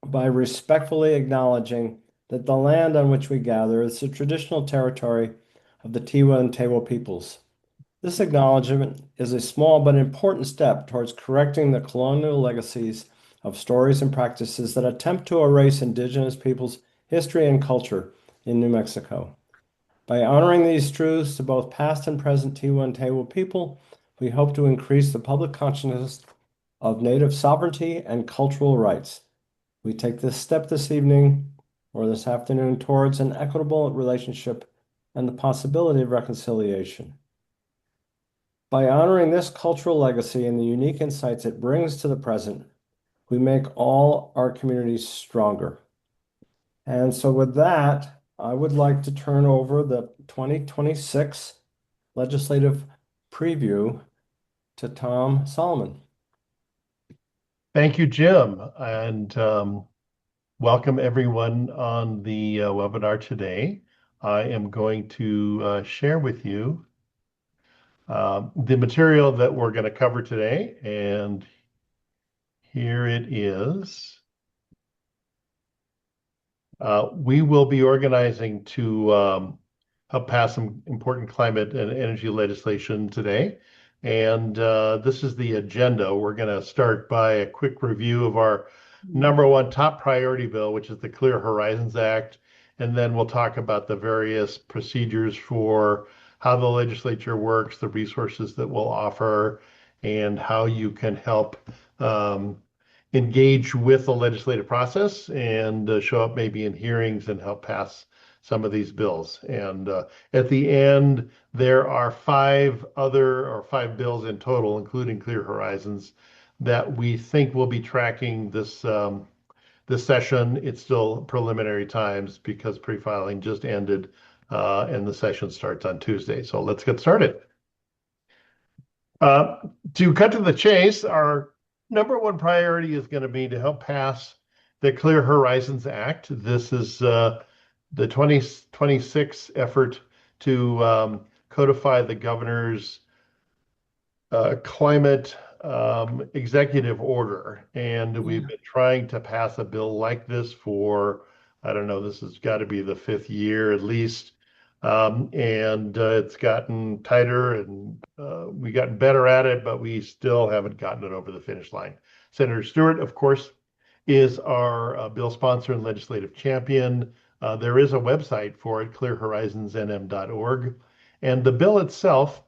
by respectfully acknowledging that the land on which we gather is the traditional territory of the Tiwa and Tewa peoples. This acknowledgement is a small but important step towards correcting the colonial legacies of stories and practices that attempt to erase indigenous peoples' history and culture in New Mexico. By honoring these truths to both past and present Tiwa and Tewa people, we hope to increase the public consciousness of Native sovereignty and cultural rights. We take this step this evening or this afternoon towards an equitable relationship and the possibility of reconciliation. By honoring this cultural legacy and the unique insights it brings to the present, we make all our communities stronger. And so with that, I would like to turn over the 2026 legislative preview to Tom Solomon. Thank you, Jim, and welcome everyone on the webinar today. I am going to share with you the material that we're going to cover today, and here it is. We will be organizing to help pass some important climate and energy legislation today. And this is the agenda. We're going to start by a quick review of our #1 top priority bill, which is the Clear Horizons Act. And then we'll talk about the various procedures for how the legislature works, the resources that we'll offer, and how you can help engage with the legislative process and show up maybe in hearings and help pass some of these bills. And at the end, there are 5 bills in total, including Clear Horizons, that we think will be tracking this this session. It's still preliminary times because pre-filing just ended and the session starts on Tuesday. So let's get started. To cut to the chase, our #1 priority is going to be to help pass the Clear Horizons Act. This is the 2026 effort to codify the governor's climate executive order. And we've been trying to pass a bill like this for, I don't know, this has got to be the 5th year at least. And it's gotten tighter and we've gotten better at it, but we still haven't gotten it over the finish line. Senator Stewart, of course, is our bill sponsor and legislative champion. There is a website for it, clearhorizonsnm.org. And the bill itself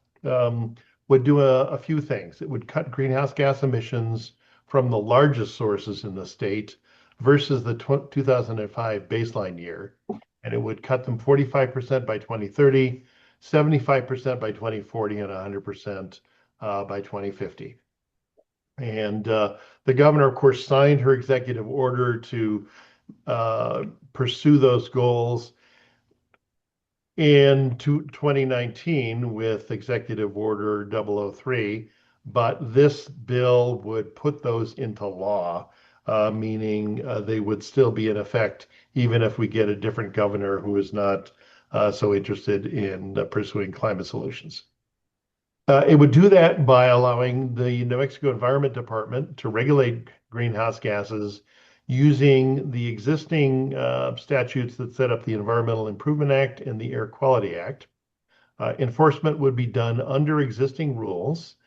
would do a few things. It would cut greenhouse gas emissions from the largest sources in the state versus the 2005 baseline year. And it would cut them 45% by 2030, 75% by 2040, and 100% by 2050. And the governor, of course, signed her executive order to pursue those goals in 2019 with Executive Order 003, but this bill would put those into law, meaning they would still be in effect even if we get a different governor who is not so interested in pursuing climate solutions. It would do that by allowing the New Mexico Environment Department to regulate greenhouse gases using the existing statutes that set up the Environmental Improvement Act and the Air Quality Act. Enforcement would be done under existing rules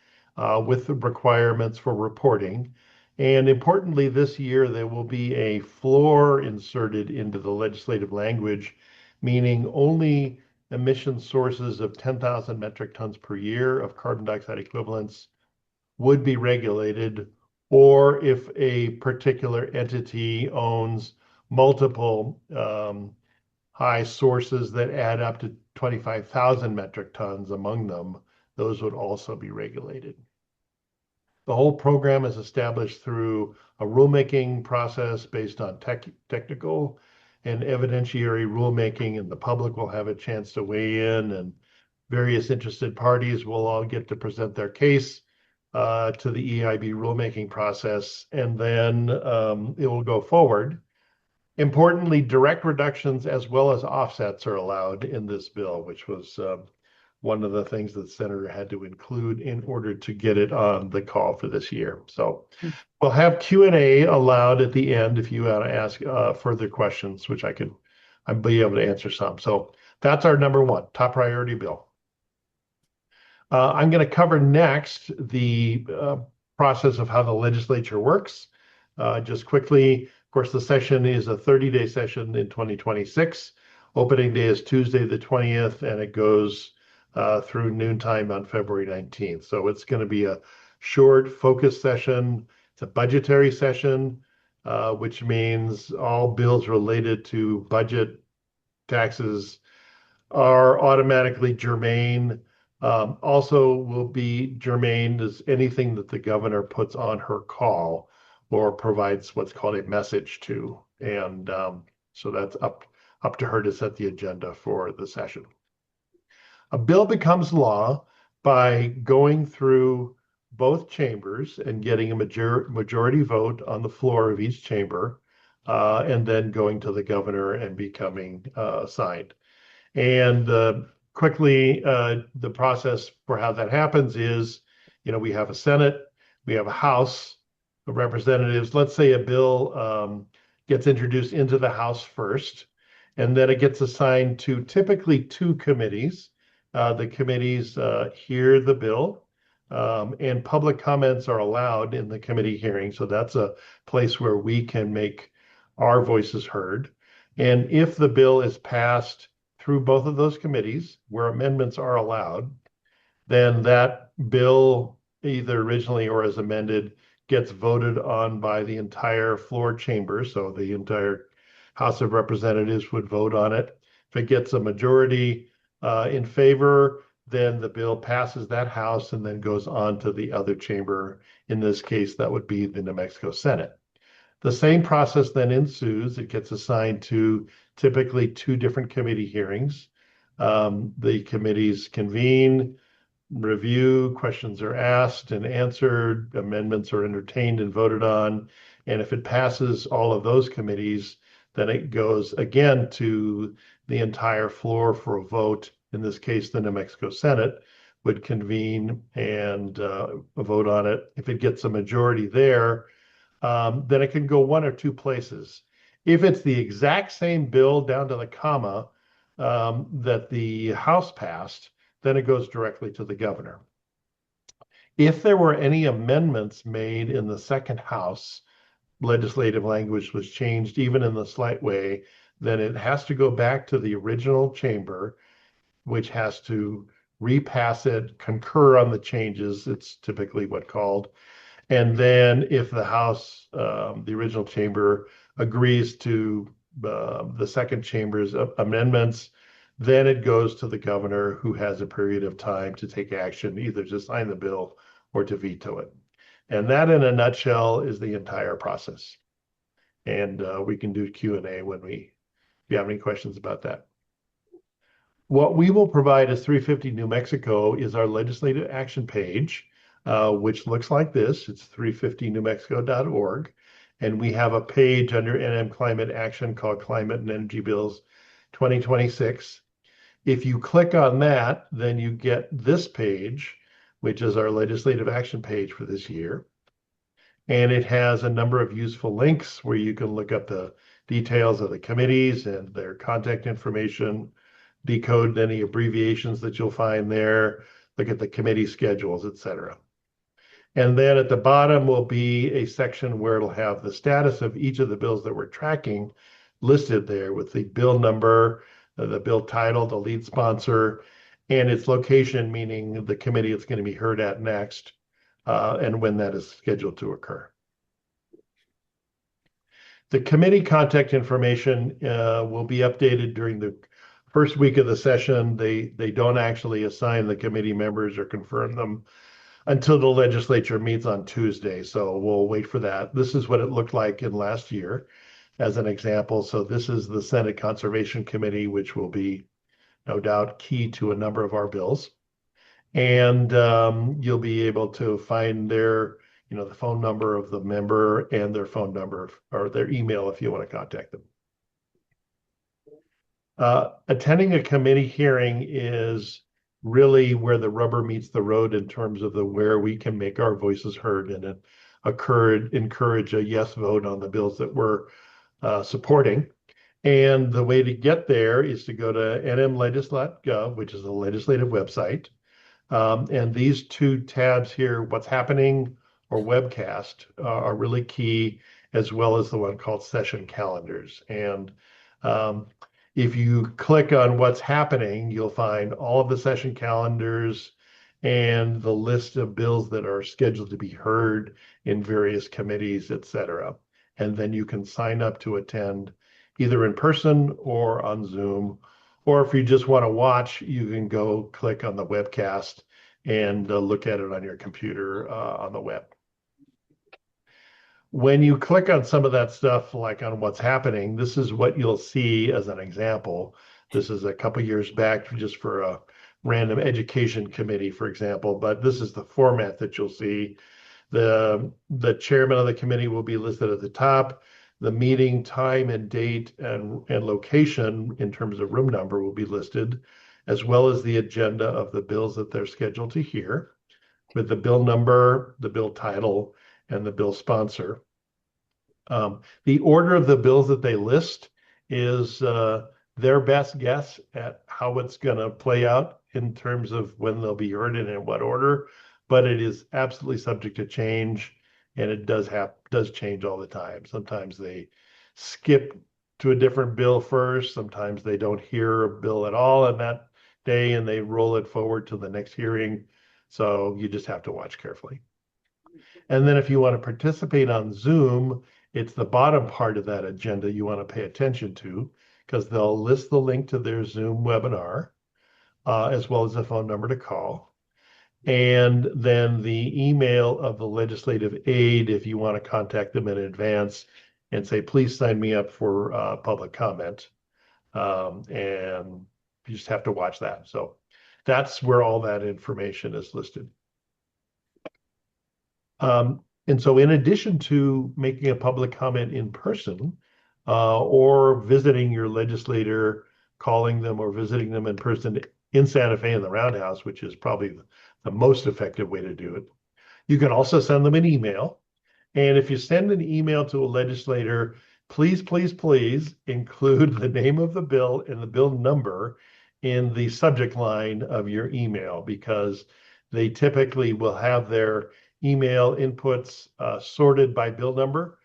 with the requirements for reporting. And importantly, this year, there will be a floor inserted into the legislative language, meaning only emission sources of 10,000 metric tons per year of carbon dioxide equivalents would be regulated, or if a particular entity owns multiple high sources that add up to 25,000 metric tons among them, those would also be regulated. The whole program is established through a rulemaking process based on technical and evidentiary rulemaking, and the public will have a chance to weigh in, and various interested parties will all get to present their case to the EIB rulemaking process, and then it will go forward. Importantly, direct reductions as well as offsets are allowed in this bill, which was one of the things that the senator had to include in order to get it on the call for this year. So we'll have Q&A allowed at the end if you want to ask further questions, which I'll be able to answer some. So that's our number one, top priority bill. I'm going to cover next the process of how the legislature works. Just quickly, of course, the session is a 30-day session in 2026. Opening day is Tuesday the 20th, and it goes through noontime on February 19th. So it's going to be a short, focused session. It's a budgetary session, which means all bills related to budget, taxes, are automatically germane. Also will be germane is anything that the governor puts on her call or provides what's called a message to. And so that's up to her to set the agenda for the session. A bill becomes law by going through both chambers and getting a majority vote on the floor of each chamber, and then going to the governor and becoming signed. And quickly, the process for how that happens is, we have a Senate, we have a House of Representatives. Let's say a bill gets introduced into the House first, and then it gets assigned to typically two committees. The committees hear the bill, and public comments are allowed in the committee hearing. So that's a place where we can make our voices heard. And if the bill is passed through both of those committees where amendments are allowed, then that bill, either originally or as amended, gets voted on by the entire floor chamber. So the entire House of Representatives would vote on it. If it gets a majority in favor, then the bill passes that House and then goes on to the other chamber. In this case, that would be the New Mexico Senate. The same process then ensues. It gets assigned to typically two different committee hearings. The committees convene, review, questions are asked and answered, amendments are entertained and voted on. And if it passes all of those committees, then it goes again to the entire floor for a vote. In this case, the New Mexico Senate would convene and vote on it. If it gets a majority there, then it can go one or two places. If it's the exact same bill down to the comma that the House passed, then it goes directly to the governor. If there were any amendments made in the second House, legislative language was changed even in the slight way, then it has to go back to the original chamber, which has to repass it, concur on the changes. It's typically what's called. And then if the House, the original chamber, agrees to the second chamber's amendments, then it goes to the governor, who has a period of time to take action, either to sign the bill or to veto it. And that, in a nutshell, is the entire process. And we can do Q&A if you have any questions about that. What we will provide as 350 New Mexico is our legislative action page, which looks like this. It's 350newmexico.org. And we have a page under NM Climate Action called Climate and Energy Bills 2026. If you click on that, then you get this page, which is our legislative action page for this year. And it has a number of useful links where you can look up the details of the committees and their contact information, decode any abbreviations that you'll find there, look at the committee schedules, etc. And then at the bottom will be a section where it'll have the status of each of the bills that we're tracking listed there with the bill number, the bill title, the lead sponsor, and its location, meaning the committee it's going to be heard at next, and when that is scheduled to occur. The committee contact information will be updated during the first week of the session. They don't actually assign the committee members or confirm them until the legislature meets on Tuesday. So we'll wait for that. This is what it looked like in last year as an example. So this is the Senate Conservation Committee, which will be no doubt key to a number of our bills. And you'll be able to find their, the phone number of the member and their phone number or their email if you want to contact them. Attending a committee hearing is really where the rubber meets the road in terms of the where we can make our voices heard and encourage a yes vote on the bills that we're supporting. And the way to get there is to go to nmlegis.gov, which is a legislative website. And these two tabs here, what's happening or webcast, are really key, as well as the one called session calendars. And um, if you click on what's happening, you'll find all of the session calendars and the list of bills that are scheduled to be heard in various committees, et cetera. And then you can sign up to attend either in person or on Zoom. Or if you just want to watch, you can go click on the webcast and look at it on your computer on the web. When you click on some of that stuff, like on what's happening, this is what you'll see as an example. This is a couple years back just for a random education committee, for example, but this is the format that you'll see. The chairman of the committee will be listed at the top. The meeting time and date and location in terms of room number will be listed, as well as the agenda of the bills that they're scheduled to hear, with the bill number, the bill title, and the bill sponsor. The order of the bills that they list is their best guess at how it's going to play out in terms of when they'll be heard and in what order, but it is absolutely subject to change, and it does change all the time. Sometimes they skip to a different bill first. Sometimes they don't hear a bill at all on that day, and they roll it forward to the next hearing. So you just have to watch carefully. And then if you want to participate on Zoom, it's the bottom part of that agenda you want to pay attention to, because they'll list the link to their Zoom webinar, as well as a phone number to call. And then the email of the legislative aide, if you want to contact them in advance and say, please sign me up for public comment. And you just have to watch that. So that's where all that information is listed. And so in addition to making a public comment in person, or visiting your legislator, calling them or visiting them in person in Santa Fe in the Roundhouse, which is probably the most effective way to do it, you can also send them an email. And if you send an email to a legislator, please, please, please include the name of the bill and the bill number in the subject line of your email, because they typically will have their email inputs sorted by bill number.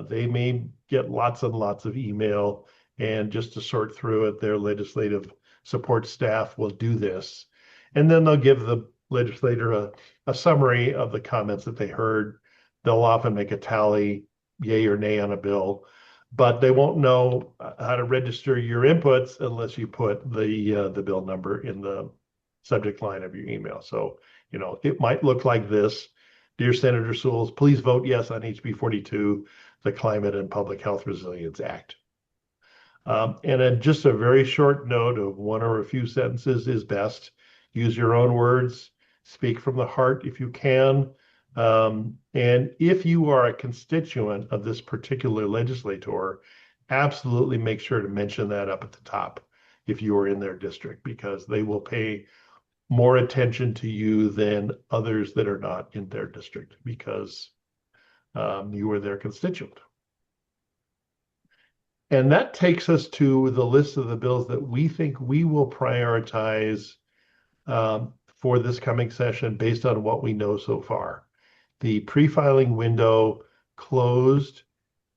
They may get lots and lots of email, and just to sort through it, their legislative support staff will do this. And then they'll give the legislator a summary of the comments that they heard. They'll often make a tally, yay or nay on a bill, but they won't know how to register your inputs unless you put the bill number in the subject line of your email. So, it might look like this. Dear Senator Sewells, please vote yes on HB 42, the Climate and Public Health Resilience Act. And then just a very short note of one or a few sentences is best. Use your own words, speak from the heart if you can. And if you are a constituent of this particular legislator, absolutely make sure to mention that up at the top if you are in their district, because they will pay more attention to you than others that are not in their district, because you are their constituent. And that takes us to the list of the bills that we think we will prioritize for this coming session based on what we know so far. The pre-filing window closed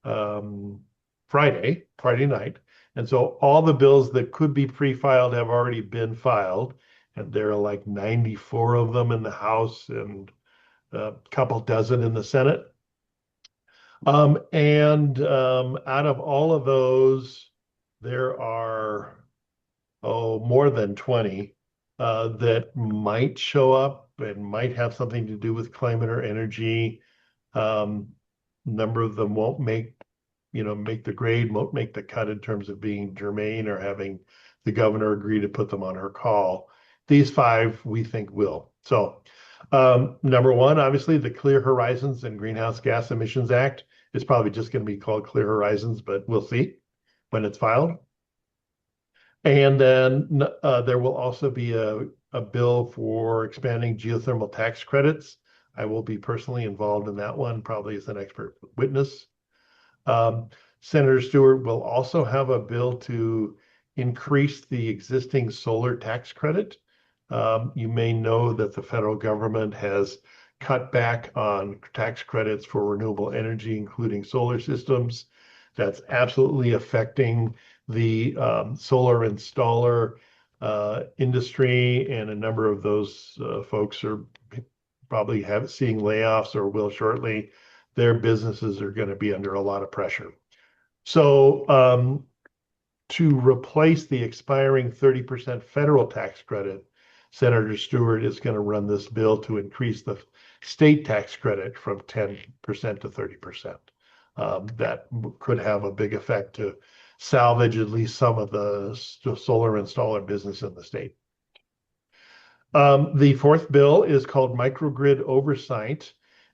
Friday night. And so all the bills that could be pre-filed have already been filed. And there are like 94 of them in the House and a couple dozen in the Senate. Out of all of those, there are more than 20 that might show up and might have something to do with climate or energy. Number of them won't make the grade, won't make the cut in terms of being germane or having the governor agree to put them on her call. These 5 we think will. So number 1, obviously, the Clear Horizons and Greenhouse Gas Emissions Act is probably just going to be called Clear Horizons, but we'll see when it's filed. And then there will also be a a bill for expanding geothermal tax credits. I will be personally involved in that one, probably as an expert witness. Um, Senator Stewart will also have a bill to increase the existing solar tax credit. You may know that the federal government has cut back on tax credits for renewable energy, including solar systems. That's absolutely affecting the solar installer industry, and a number of those folks are probably seeing layoffs or will shortly. Their businesses are going to be under a lot of pressure. So to replace the expiring 30% federal tax credit, Senator Stewart is going to run this bill to increase the state tax credit from 10% to 30%. That could have a big effect to salvage at least some of the solar installer business in the state. The fourth bill is called microgrid oversight,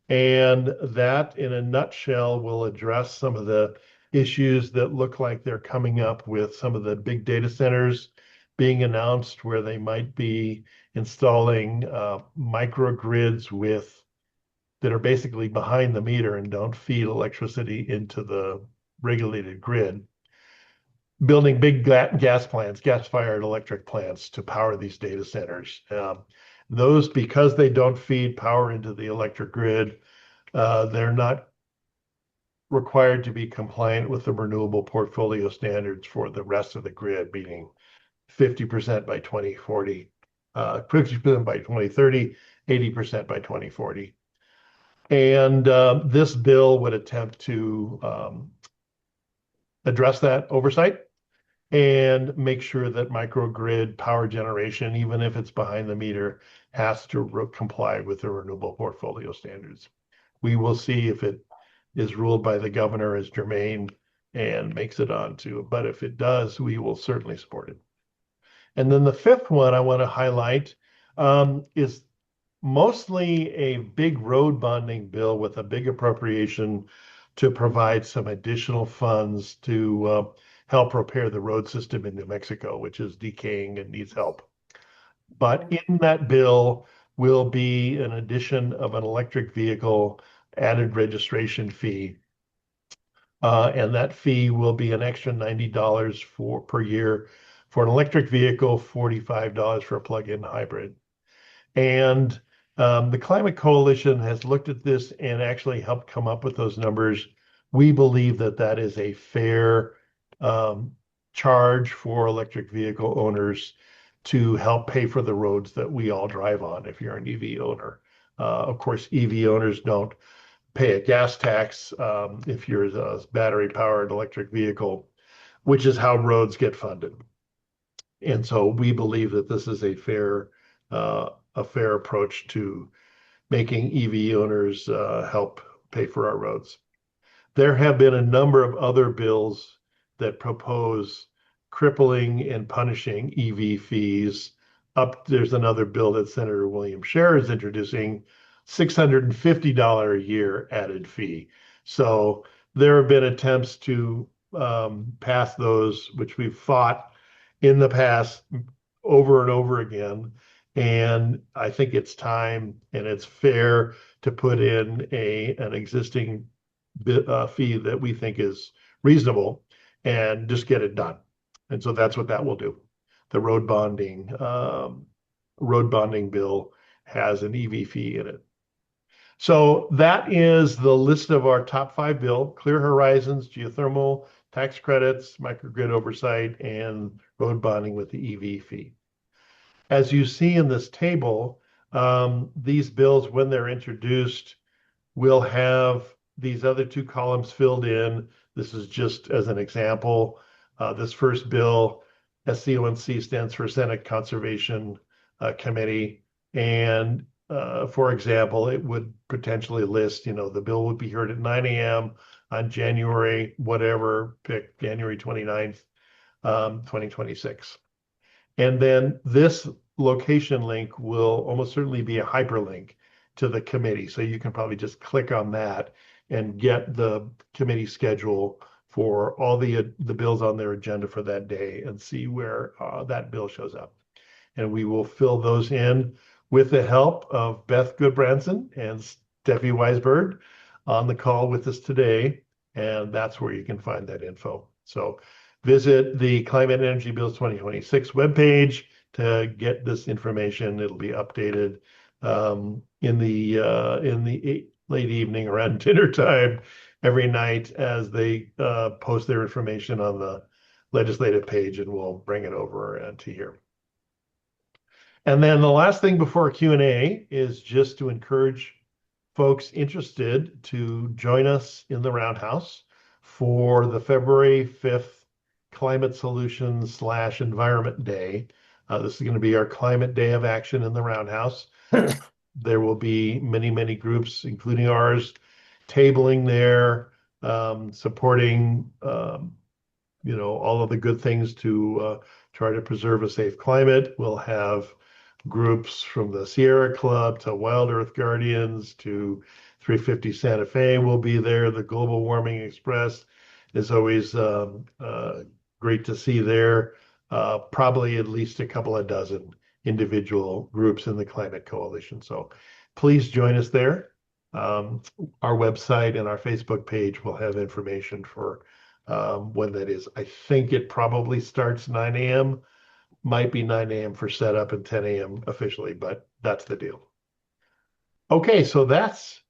and that, in a nutshell, will address some of the issues that look like they're coming up with some of the big data centers being announced, where they might be installing microgrids that are basically behind the meter and don't feed electricity into the regulated grid, building big gas plants, gas-fired electric plants to power these data centers. Those, because they don't feed power into the electric grid, they're not required to be compliant with the renewable portfolio standards for the rest of the grid, meaning 50% by 2040, 50% by 2030, 80% by 2040. And this bill would attempt to address that oversight and make sure that microgrid power generation, even if it's behind the meter, has to comply with the renewable portfolio standards. We will see if it is ruled by the governor as germane and makes it onto, but if it does, we will certainly support it. And then the fifth one I want to highlight is mostly a big road bonding bill with a big appropriation to provide some additional funds to help repair the road system in New Mexico, which is decaying and needs help. But in that bill will be an addition of an electric vehicle added registration fee. And that fee will be an extra $90 per year for an electric vehicle, $45 for a plug-in hybrid. And the Climate Coalition has looked at this and actually helped come up with those numbers. We believe that that is a fair charge for electric vehicle owners to help pay for the roads that we all drive on if you're an EV owner. Of course, EV owners don't pay a gas tax if you're a battery-powered electric vehicle, which is how roads get funded. And so we believe that this is a fair approach to making EV owners help pay for our roads. There have been a number of other bills that propose crippling and punishing EV fees. There's another bill that Senator William Scher is introducing, $650 a year added fee. So there have been attempts to pass those, which we've fought in the past over and over again. And I think it's time and it's fair to put in an existing fee that we think is reasonable and just get it done. And so that's what that will do. The road bonding bill has an EV fee in it. So that is the list of our top 5 bill: Clear Horizons, geothermal, tax credits, microgrid oversight, and road bonding with the EV fee. As you see in this table, these bills, when they're introduced, will have these other 2 columns filled in. This is just as an example. This first bill, SCONC, stands for Senate Conservation Committee. And for example, it would potentially list, the bill would be heard at 9 a.m. on January, whatever, pick January 29th, 2026. And then this location link will almost certainly be a hyperlink to the committee. So you can probably just click on that and get the committee schedule for all the bills on their agenda for that day and see where that bill shows up. and we will fill those in with the help of Beth Goodbranson and Steffi Weisberg on the call with us today. And that's where you can find that info. So visit the Climate and Energy Bills 2026 webpage to get this information. It'll be updated in the late evening around dinner time every night as they post their information on the legislative page, and we'll bring it over to here. And then the last thing before Q&A is just to encourage folks interested to join us in the Roundhouse for the February 5th Climate Solutions / Environment Day. This is going to be our Climate Day of Action in the Roundhouse. There will be many, many groups, including ours, tabling there, supporting all of the good things to try to preserve a safe climate. We'll have groups from the Sierra Club to Wild Earth Guardians to 350 Santa Fe will be there. The Global Warming Express is always great to see there. Probably at least a couple of dozen individual groups in the Climate Coalition. So please join us there. Our website and our Facebook page will have information for when that is. I think it probably starts 9 a.m. Might be 9 a.m. for setup and 10 a.m. officially, but that's the deal. Okay, so that's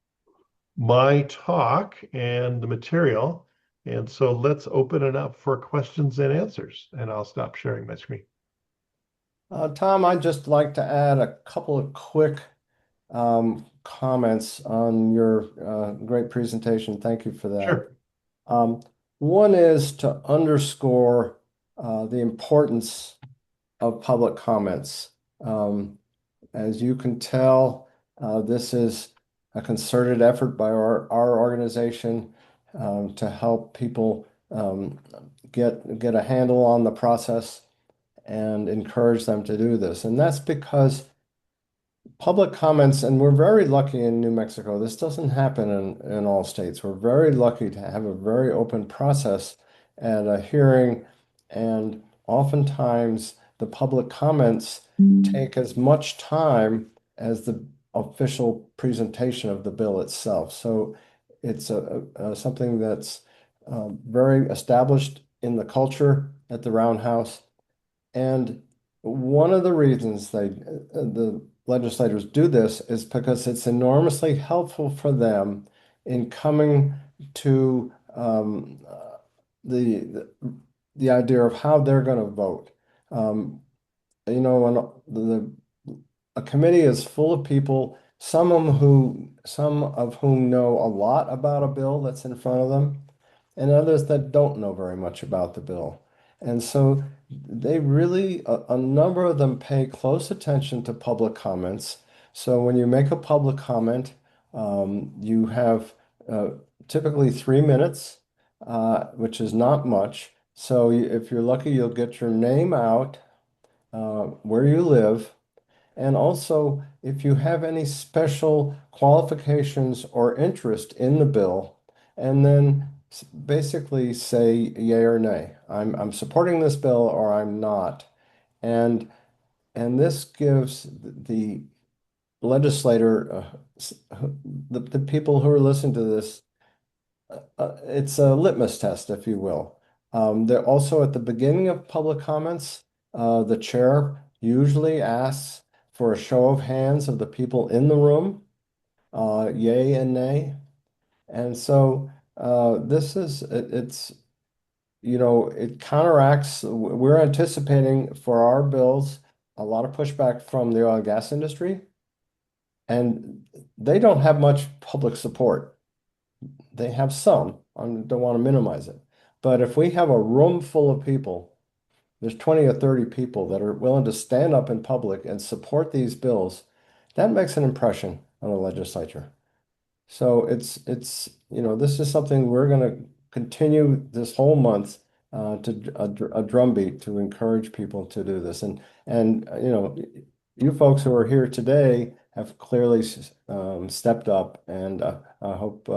my talk and the material. And so let's open it up for questions and answers, and I'll stop sharing my screen. Tom, I'd just like to add a couple of quick comments on your great presentation. Thank you for that. Sure. One is to underscore the importance of public comments. As you can tell, this is a concerted effort by our organization to help people get a handle on the process and encourage them to do this. And that's because public comments, and we're very lucky in New Mexico, this doesn't happen in all states. We're very lucky to have a very open process at a hearing, and oftentimes the public comments take as much time as the official presentation of the bill itself. So it's something that's very established in the culture at the Roundhouse. And one of the reasons the legislators do this is because it's enormously helpful for them in coming to the idea of how they're going to vote. When a committee is full of people, some of whom know a lot about a bill that's in front of them, and others that don't know very much about the bill. And so they really, a number of them pay close attention to public comments. So when you make a public comment, you have typically 3 minutes, which is not much. So if you're lucky, you'll get your name out, where you live, and also if you have any special qualifications or interest in the bill, and then basically say yay or nay. I'm supporting this bill or I'm not. And this gives the legislator, the people who are listening to this, it's a litmus test, if you will. They're also at the beginning of public comments, the chair usually asks for a show of hands of the people in the room, yay and nay. And so it counteracts, we're anticipating for our bills a lot of pushback from the oil and gas industry, and they don't have much public support. They have some, I don't want to minimize it. But if we have a room full of people, there's 20 or 30 people that are willing to stand up in public and support these bills, that makes an impression on the legislature. So this is something we're going to continue this whole month to a drumbeat to encourage people to do this. And you folks who are here today have clearly stepped up, and I hope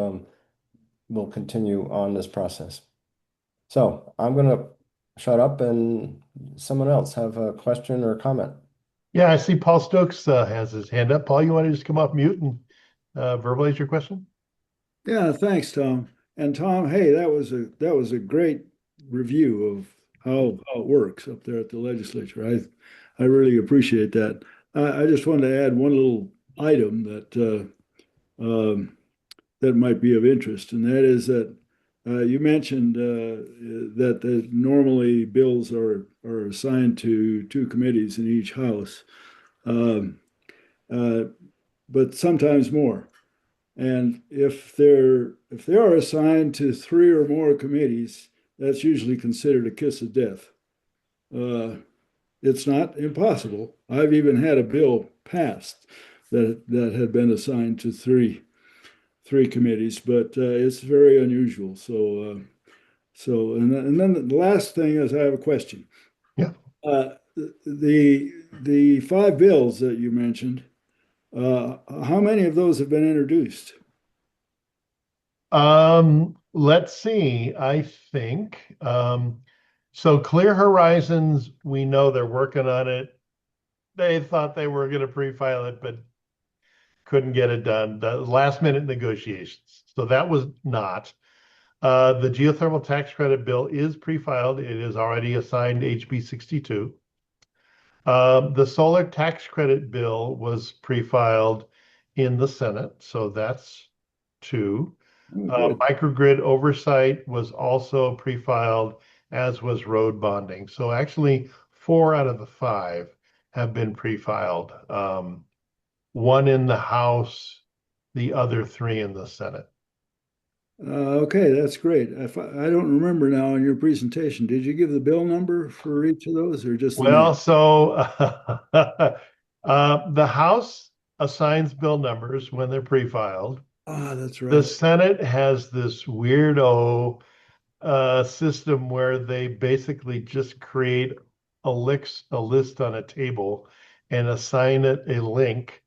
we'll continue on this process. So I'm going to shut up and someone else have a question or comment. Yeah, I see Paul Stokes has his hand up. Paul, you want to just come off mute and verbalize your question? Yeah, thanks, Tom. And Tom, hey, that was a great review of how it works up there at the legislature. I really appreciate that. I just wanted to add one little item that might be of interest, and that is that you mentioned that normally bills are assigned to two committees in each house, um, uh, but sometimes more. And if they are assigned to three or more committees, that's usually considered a kiss of death. Uh, it's not impossible. I've even had a bill passed that had been assigned to three committees, but it's very unusual. And then the last thing is I have a question. Yeah. Uh, the five bills that you mentioned, how many of those have been introduced? Let's see. I think so Clear Horizons, we know they're working on it. They thought they were going to pre-file it, but couldn't get it done. The last minute negotiations. So that was not. The geothermal tax credit bill is pre-filed. It is already assigned HB 62. The solar tax credit bill was pre-filed in the Senate, so that's two. Oh, good. Microgrid oversight was also pre-filed, as was road bonding. So actually, four out of the five have been pre-filed. One in the House, the other three in the Senate. Okay, that's great. I don't remember now in your presentation, did you give the bill number for each of those or just the name? Well, so the House assigns bill numbers when they're pre-filed. Ah, that's The right. Senate has this weirdo system where they basically just create a list on a table and assign it a link.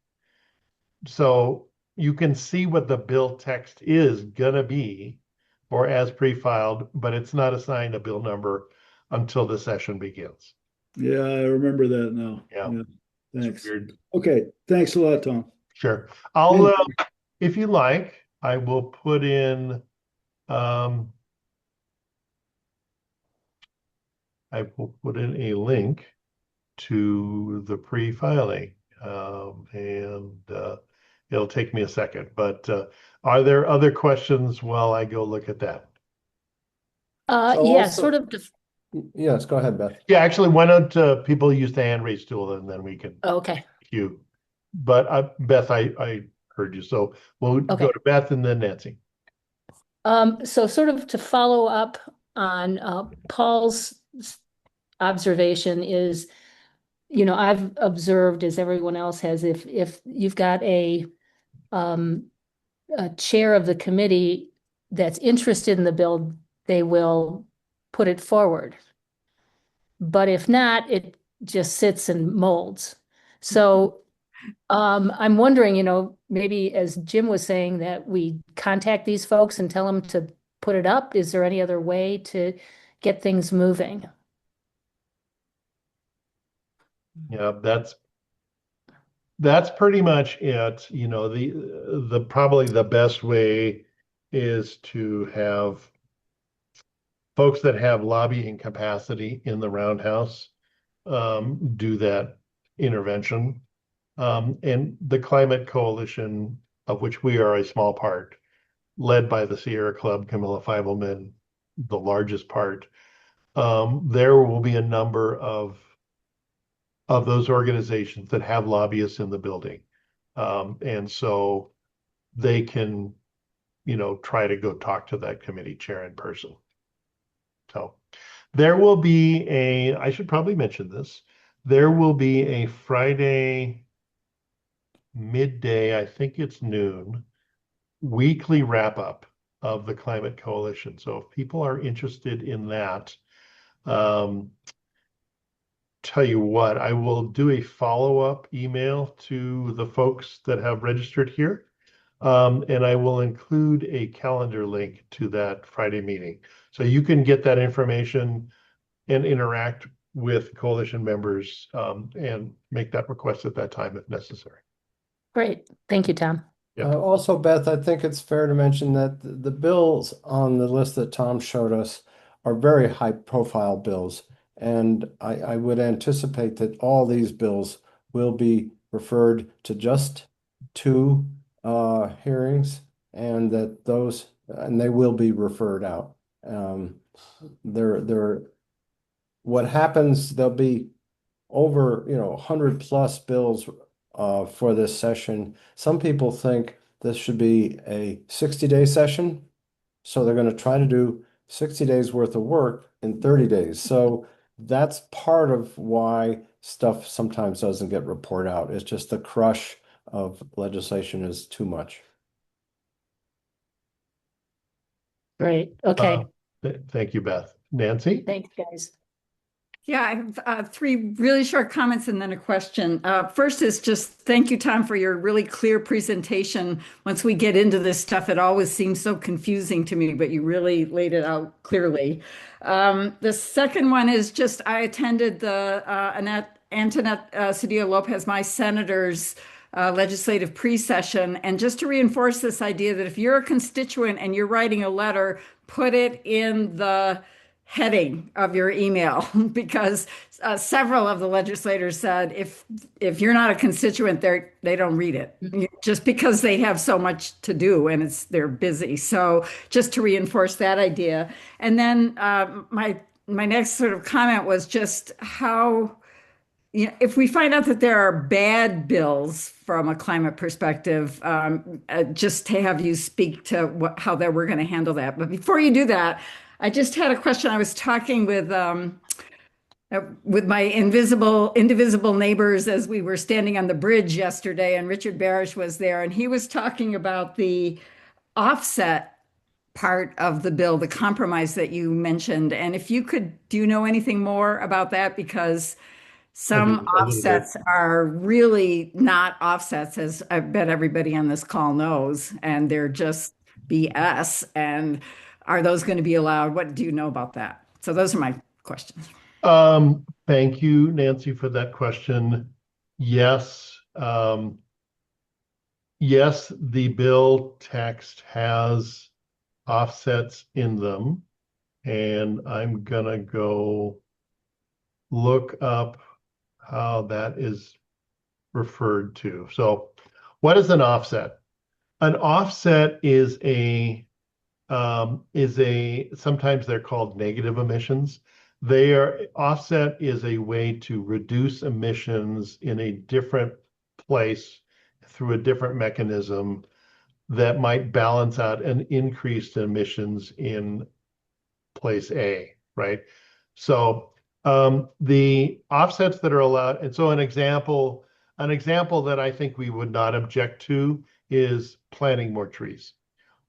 So you can see what the bill text is gonna be or as pre-filed, but it's not assigned a bill number until the session begins. Yeah, I remember that now. Yeah, Yeah, it's thanks. weird. Okay, thanks a lot, Tom. Sure. I'll, And if you like, I will put in, um, I will put in a link to the pre-filing. And it'll take me a second, but are there other questions while I go look at that? So Yeah, sort also, of. yes, go ahead, Beth. Yeah, actually, why don't people use the hand raise tool and then we can Okay. queue. But Beth, I heard you, so we'll go Okay. to Beth and then Nancy. So sort of to follow up on Paul's observation is, I've observed, as everyone else has, if you've got um, a chair of the committee that's interested in the bill, they will put it forward. But if not, it just sits and molds. So I'm wondering, maybe as Jim was saying, that we contact these folks and tell them to put it up. Is there any other way to get things moving? Yeah, that's pretty much it. The probably the best way is to have folks that have lobbying capacity in the roundhouse do that intervention. And the Climate Coalition, of which we are a small part, led by the Sierra Club, Camilla Feivelman, the largest part, there will be a number of those organizations that have lobbyists in the building. And so they can, try to go talk to that committee chair in person. So there will be I should probably mention this, there will be a Friday midday, I think it's noon, weekly wrap up of the Climate Coalition. So if people are interested in that, um, tell you what, I will do a follow-up email to the folks that have registered here. And I will include a calendar link to that Friday meeting. So you can get that information and interact with coalition members and make that request at that time if necessary. Great. Thank you, Tom. Yep. Also, Beth, I think it's fair to mention that the bills on the list that Tom showed us are very high-profile bills. And I would anticipate that all these bills will be referred to just two hearings and that and they will be referred out. What happens, there'll be over, 100 plus bills for this session. Some people think this should be a 60-day session. So they're going to try to do 60 days worth of work in 30 days. So that's part of why stuff sometimes doesn't get reported out. It's just the crush of legislation is too much. Great. Okay. Thank you, Beth. Nancy? Thanks, guys. Yeah, I have three really short comments and then a question. First is just thank you, Tom, for your really clear presentation. Once we get into this stuff, it always seems so confusing to me, but you really laid it out clearly. The second one is just I attended the Antoinette Cedillo Lopez, my senator's legislative pre-session. And just to reinforce this idea that if you're a constituent and you're writing a letter, put it in the heading of your email because several of the legislators said if you're not a constituent, they don't read it just because they have so much to do and they're busy. So just to reinforce that idea. And then my next sort of comment was just how if we find out that there are bad bills from a climate perspective, just to have you speak to how that we're going to handle that. But before you do that, I just had a question. I was talking with my indivisible neighbors as we were standing on the bridge yesterday, and Richard Barish was there, and he was talking about the offset part of the bill, the compromise that you mentioned. And if you could, do you know anything more about that? Because some offsets are really not offsets, as I bet everybody on this call knows, and they're just BS. And are those going to be allowed? What do you know about that? So those are my questions. Thank you, Nancy, for that question. Yes. Yes, the bill text has offsets in them, and I'm gonna go look up how that is referred to. So what is an offset? An offset is sometimes they're called negative emissions. Offset is a way to reduce emissions in a different place through a different mechanism that might balance out an increased emissions in place A, right? So the offsets that are allowed, and so an example that I think we would not object to is planting more trees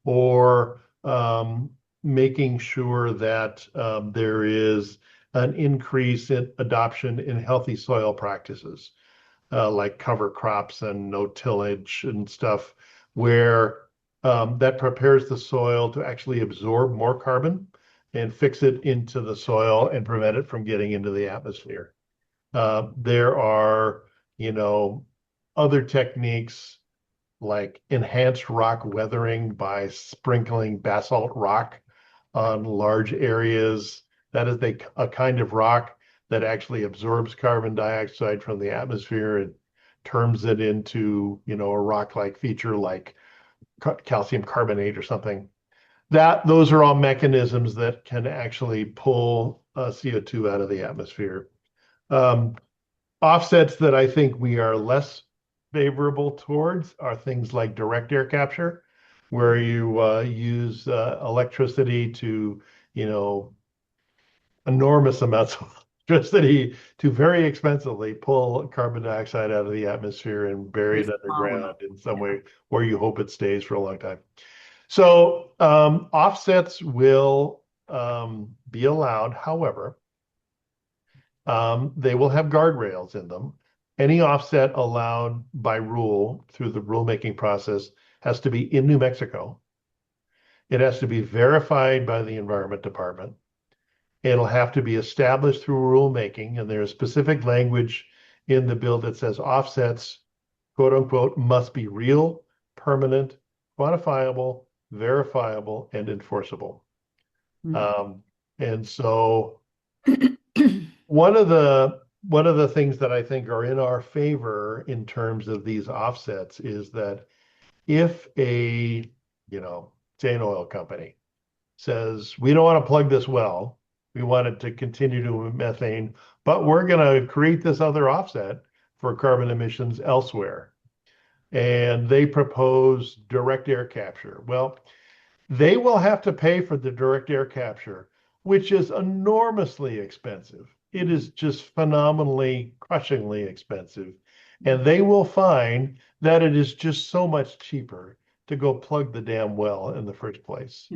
or making sure that there is an increase in adoption in healthy soil practices, like cover crops and no tillage and stuff, where that prepares the soil to actually absorb more carbon and fix it into the soil and prevent it from getting into the atmosphere. There are, other techniques like enhanced rock weathering by sprinkling basalt rock on large areas. That is a kind of rock that actually absorbs carbon dioxide from the atmosphere and turns it into, a rock-like feature like calcium carbonate or something. Those are all mechanisms that can actually pull CO2 out of the atmosphere. Offsets that I think we are less favorable towards are things like direct air capture, where you use electricity to, enormous amounts of electricity to very expensively pull carbon dioxide out of the atmosphere and bury it underground in some way where you hope it stays for a long time. So offsets will be allowed. However, they will have guardrails in them. Any offset allowed by rule through the rulemaking process has to be in New Mexico. It has to be verified by the Environment Department. It'll have to be established through rulemaking, and there's specific language in the bill that says offsets, quote unquote, must be real, permanent, quantifiable, verifiable, and enforceable. Mm. And so one of the things that I think are in our favor in terms of these offsets is that if say an oil company says, we don't want to plug this well, we want it to continue to emit methane, but we're going to create this other offset for carbon emissions elsewhere. And they propose direct air capture. Well, they will have to pay for the direct air capture, which is enormously expensive. It is just phenomenally, crushingly expensive. And they will find that it is just so much cheaper to go plug the damn well in the first place.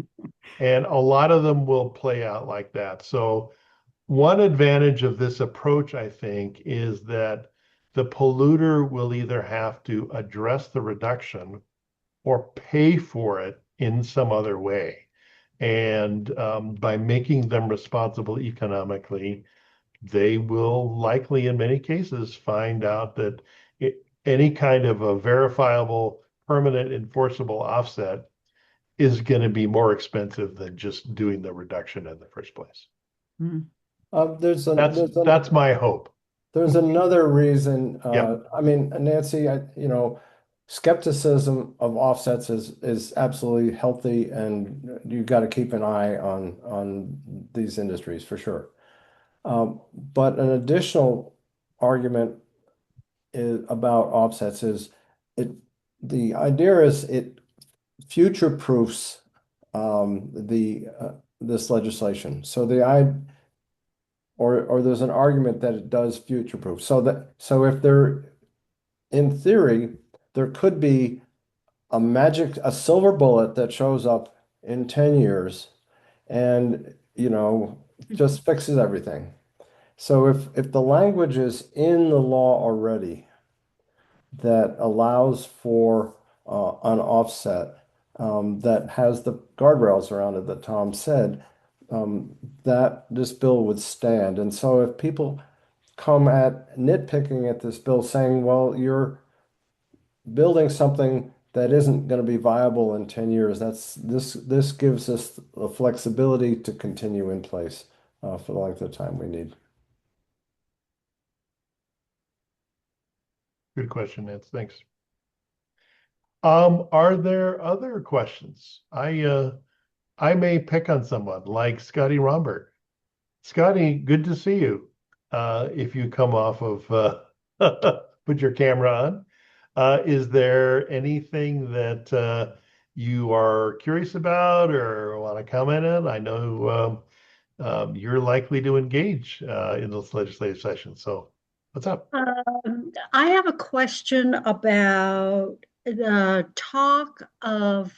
And a lot of them will play out like that. So one advantage of this approach, I think, is that the polluter will either have to address the reduction or pay for it in some other way. And by making them responsible economically, they will likely, in many cases, find out that any kind of a verifiable, permanent, enforceable offset is going to be more expensive than just doing the reduction in the first place. Mm. That's my hope. There's another reason. Yeah. I mean, Nancy, skepticism of offsets is absolutely healthy, and you've got to keep an eye on these industries for sure. But an additional argument about offsets is the idea is it future proofs this legislation. So or there's an argument that it does future proof. So if there, in theory, there could be a silver bullet that shows up in 10 years and just fixes everything. So if the language is in the law already that allows for an offset that has the guardrails around it that Tom said, that this bill would stand. And so if people come at nitpicking at this bill saying, well, you're building something that isn't going to be viable in 10 years, this gives us the flexibility to continue in place for the length of time we need. Good question, Nance. Thanks. Are there other questions? I may pick on someone like Scotty Rombert. Scotty, good to see you. If you come off of put your camera on, is there anything that you are curious about or want to comment on? I know you're likely to engage in this legislative session. So what's up? I have a question about the talk of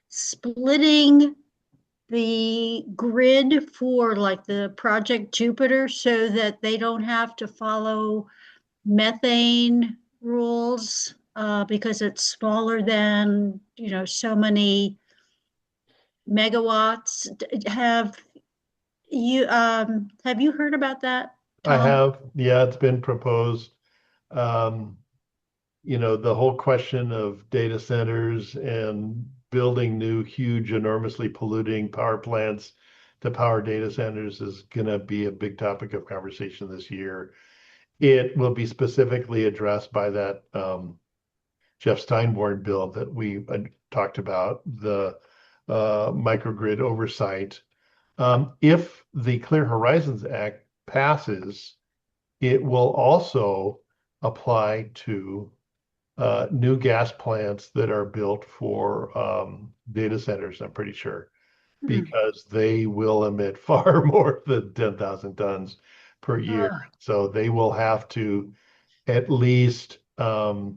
splitting the grid for like the Project Jupiter so that they don't have to follow methane rules because it's smaller than, so many megawatts. Have you heard about that, I Tom? have, yeah, it's been proposed. Um, the whole question of data centers and building new, huge, enormously polluting power plants to power data centers is going to be a big topic of conversation this year. It will be specifically addressed by that Jeff Steinborn bill that we talked about, the microgrid oversight. If the Clear Horizons Act passes, it will also apply to new gas plants that are built for data centers, I'm pretty sure, because they will emit far more than 10,000 tons per year. So they will have to at least follow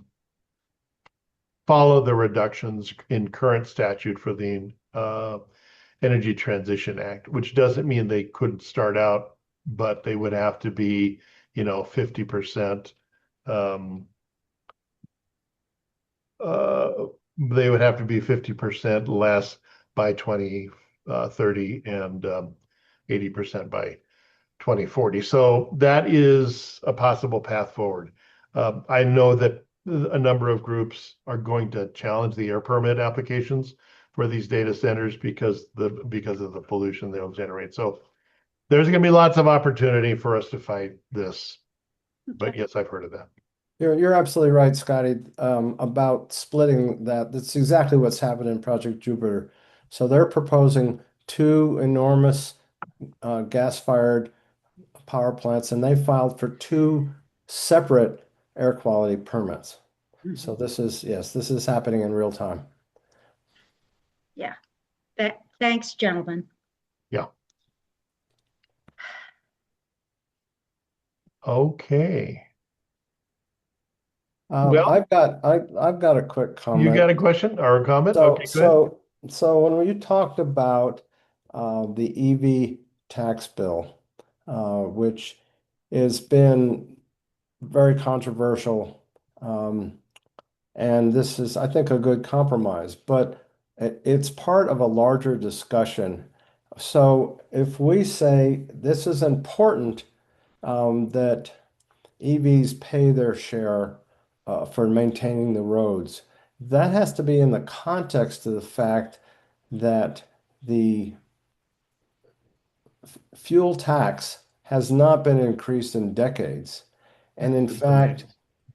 the reductions in current statute for the Energy Transition Act, which doesn't mean they couldn't start out, but they would have to be, 50%. They would have to be 50% less by 2030 and 80% by 2040. So that is a possible path forward. I know that a number of groups are going to challenge the air permit applications for these data centers because of the pollution they'll generate. So there's going to be lots of opportunity for us to fight this. But yes, I've heard of that. You're absolutely right, Scotty, about splitting that. That's exactly what's happened in Project Jupiter. So they're proposing two enormous gas-fired power plants, and they filed for two separate air quality permits. So this is, yes, this is happening in real time. Yeah. Thanks, gentlemen. Yeah. Okay. Well, I've got a quick comment. you got a question or a comment? So, Okay, good. when we talked about the EV tax bill, which has been very controversial, and this is, I think, a good compromise, but it's part of a larger discussion. So, if we say this is important, that EVs pay their share for maintaining the roads. That has to be in the context of the fact that the fuel tax has not been increased in decades. And in fact,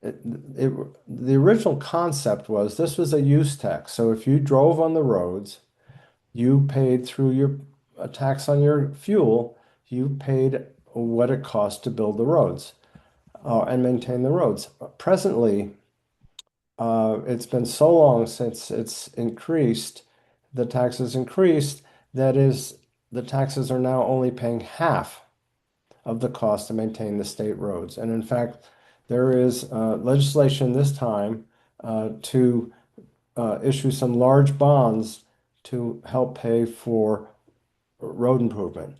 the original concept was this was a use tax. So if you drove on the roads, you paid through your a tax on your fuel, you paid what it cost to build the roads and maintain the roads. Presently, it's been so long since it's increased, the taxes increased, that is, the taxes are now only paying half of the cost to maintain the state roads. And in fact, there is legislation this time to issue some large bonds to help pay for road improvement.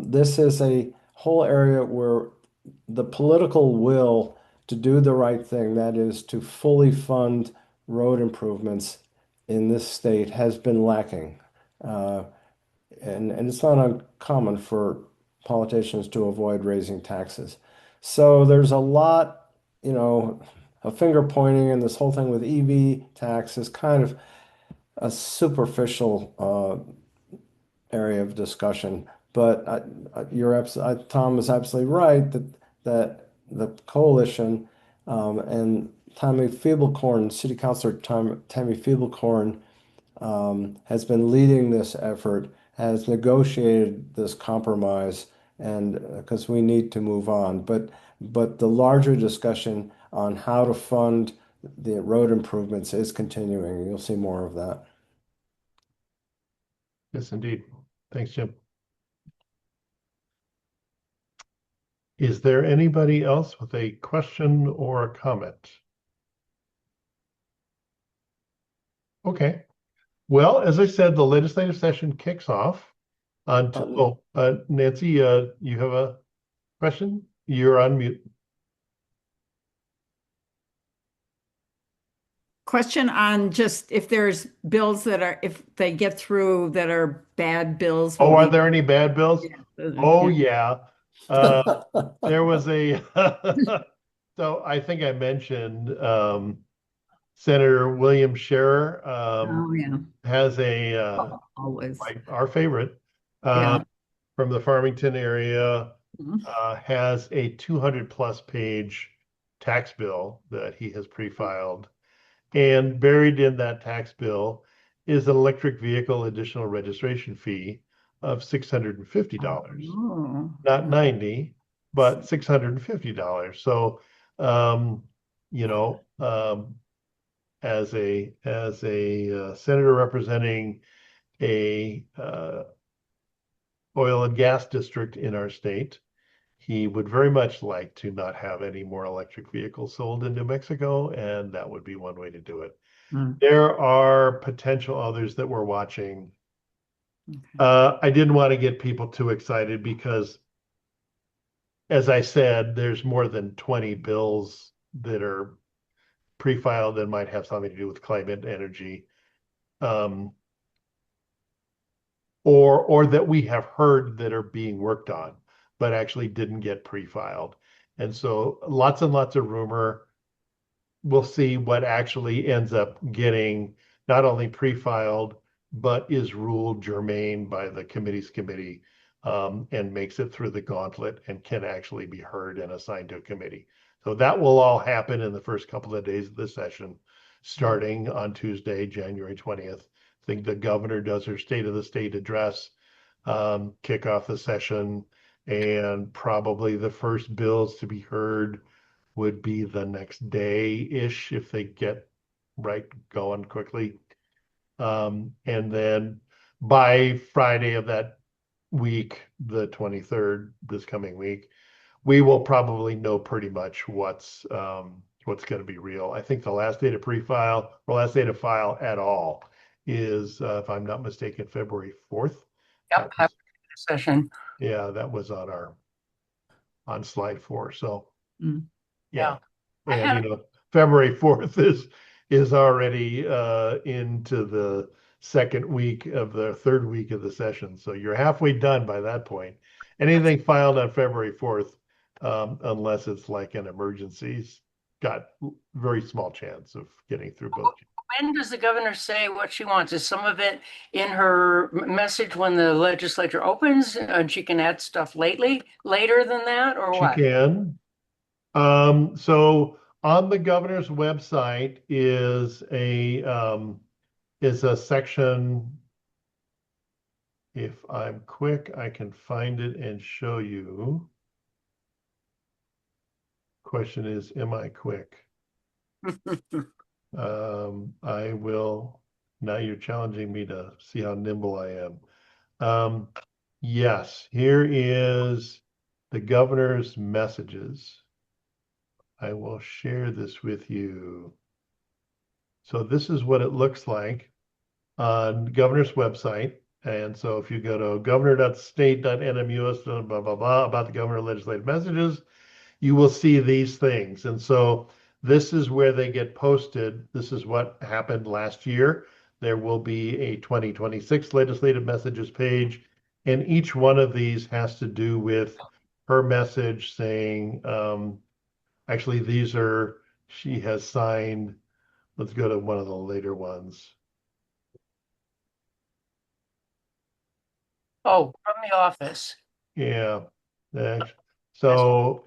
This is a whole area where the political will to do the right thing, that is to fully fund road improvements in this state, has been lacking. Uh, and it's not uncommon for politicians to avoid raising taxes. So there's a lot, of finger pointing, and this whole thing with EV tax is kind of a superficial area of discussion. But Tom is absolutely right that the coalition and City Councilor Tammy Feeblecorn has been leading this effort, has negotiated this compromise, and because we need to move on. But the larger discussion on how to fund the road improvements is continuing. You'll see more of that. Yes, indeed. Thanks, Jim. Is there anybody else with a question or a comment? Okay. Well, as I said, the legislative session kicks off on, Nancy, you have a question? You're on mute. Question on just if there's bills if they get through that are bad bills. Oh, are there any bad bills? Yeah. Oh, yeah. There was so I think I mentioned Senator William Scherer Oh, yeah. has Always. our favorite Yeah. from the Farmington area Mhm. has a 200+ page tax bill that he has pre-filed. And buried in that tax bill is an electric vehicle additional registration fee of $650. Oh. Not 90, but $650. So, you know, as a senator representing a oil and gas district in our state, he would very much like to not have any more electric vehicles sold in New Mexico, and that would be one way to do it. Mm. There are potential others that we're watching. Okay. I didn't want to get people too excited because, as I said, there's more than 20 bills that are pre-filed that might have something to do with climate energy. or that we have heard that are being worked on, but actually didn't get pre-filed. And so lots and lots of rumor. We'll see what actually ends up getting not only pre-filed, but is ruled germane by the committee's committee, and makes it through the gauntlet and can actually be heard and assigned to a committee. So that will all happen in the first couple of days of the session, starting on Tuesday, January 20th. I think the governor does her State of the State address, kick off the session, and probably the first bills to be heard would be the next day-ish if they get right going quickly. And then by Friday of that week, the 23rd, this coming week, we will probably know pretty much what's going to be real. I think the last day to pre-file or last day to file at all is, if I'm not mistaken, February 4th. Yep, session. Yeah, that was on slide 4. So Yeah. and February 4th is already into the second week of the third week of the session. So you're halfway done by that point. Anything filed on February 4th, unless it's like an emergency's got very small chance of getting through both. When does the governor say what she wants? Is some of it in her message when the legislature opens and she can add stuff later than that, or She what? can. So on the governor's website is a section. If I'm quick, I can find it and show you. Question is, am I quick? I will. Now you're challenging me to see how nimble I am. Yes, here is the governor's messages. I will share this with you. So this is what it looks like on the governor's website. And so if you go to governor.state.nmus, blah, blah, blah, about the governor legislative messages, you will see these things. And so this is where they get posted. This is what happened last year. There will be a 2026 legislative messages page. And each one of these has to do with her message saying, actually, she has signed. Let's go to one of the later ones. Oh, from the office. Yeah. So,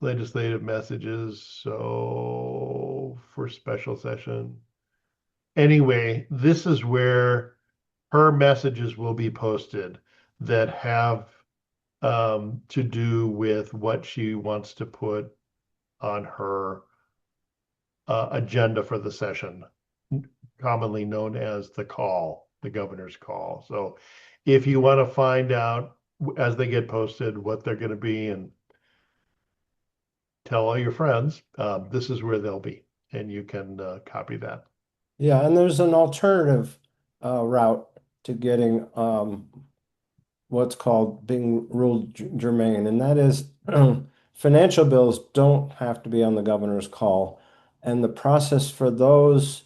legislative messages. So for special session. Anyway, this is where her messages will be posted that have to do with what she wants to put on her agenda for the session, commonly known as the call, the governor's call. So if you want to find out as they get posted what they're going to be and tell all your friends, this is where they'll be, and you can copy that. Yeah, and there's an alternative route to getting what's called being ruled germane, and that is financial bills don't have to be on the governor's call. And the process for those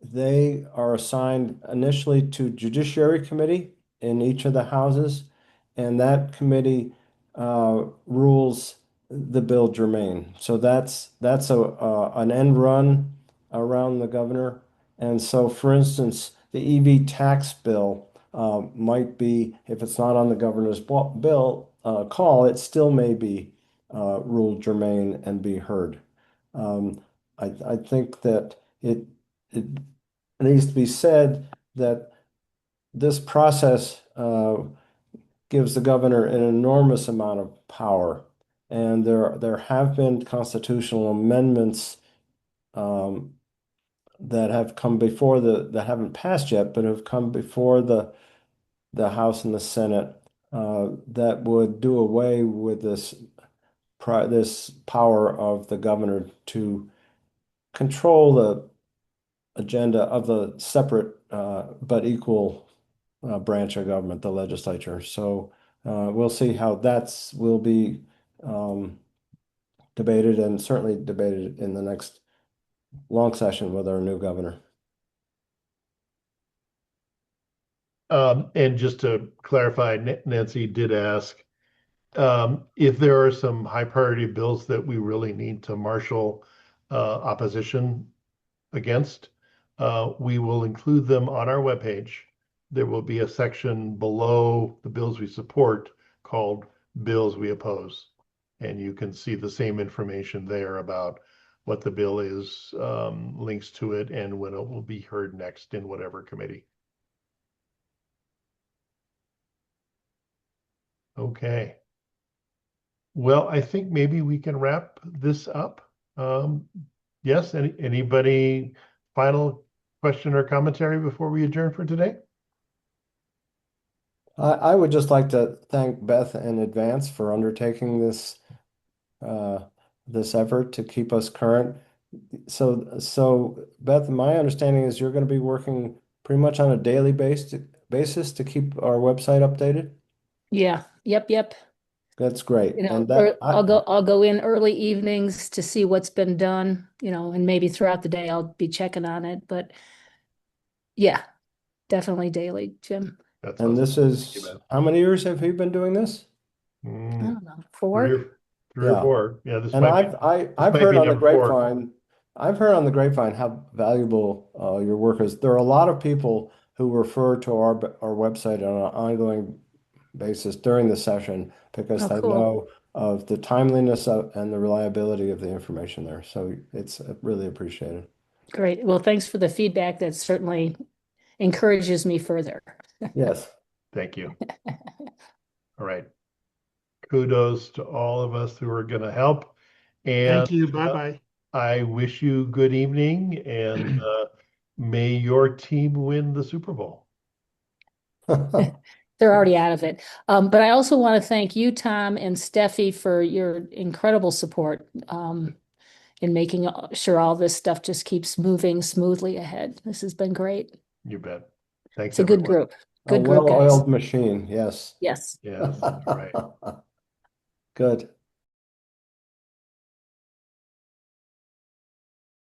they are assigned initially to Judiciary Committee in each of the houses, and that committee rules the bill germane. So that's an end run around the governor. And so, for instance, the EV tax bill might be, if it's not on the governor's bill call, it still may be ruled germane and be heard. I think that it needs to be said that this process gives the governor an enormous amount of power, and there have been constitutional amendments that have come before that haven't passed yet, but have come before the House and the Senate that would do away with this power of the governor to control the agenda of the separate but equal branch of government, the legislature. So we'll see how will be debated, and certainly debated in the next long session with our new governor. And just to clarify, Nancy did ask if there are some high priority bills that we really need to marshal opposition against, we will include them on our webpage. There will be a section below the bills we support called Bills We Oppose. And you can see the same information there about what the bill is, links to it, and when it will be heard next in whatever committee. Okay. Well, I think maybe we can wrap this up. Yes, anybody final question or commentary before we adjourn for today? I would just like to thank Beth in advance for undertaking this effort to keep us current. So Beth, my understanding is you're going to be working pretty much on a daily basis to keep our website updated. Yeah, yep. That's great. You know, And or I'll go in early evenings to see what's been done, and maybe throughout the day I'll be checking on it. But yeah, definitely daily, Jim. That's and awesome. this Thank you, is, Beth. how many years have you been doing this? I Mm, don't know, 4? three or Yeah. four. Yeah, this And might be I've might heard be on the number 4. grapevine, how valuable your work is. There are a lot of people who refer to our website on an ongoing basis during the session because Oh, they cool. know of the timeliness and the reliability of the information there. So it's really appreciated. Great. Well, thanks for the feedback. That certainly encourages me further. Yes. Thank you. All right. Kudos to all of us who are going to help. And Thank you. Bye-bye. I wish you good evening, and may your team win the Super Bowl. They're already out of it. But I also want to thank you, Tom and Steffi, for your incredible support in making sure all this stuff just keeps moving smoothly ahead. This has been great. You bet. Thanks, It's a good everyone. group. A Good group, guys. well-oiled machine. Yes. Yes. Yes, right. Good.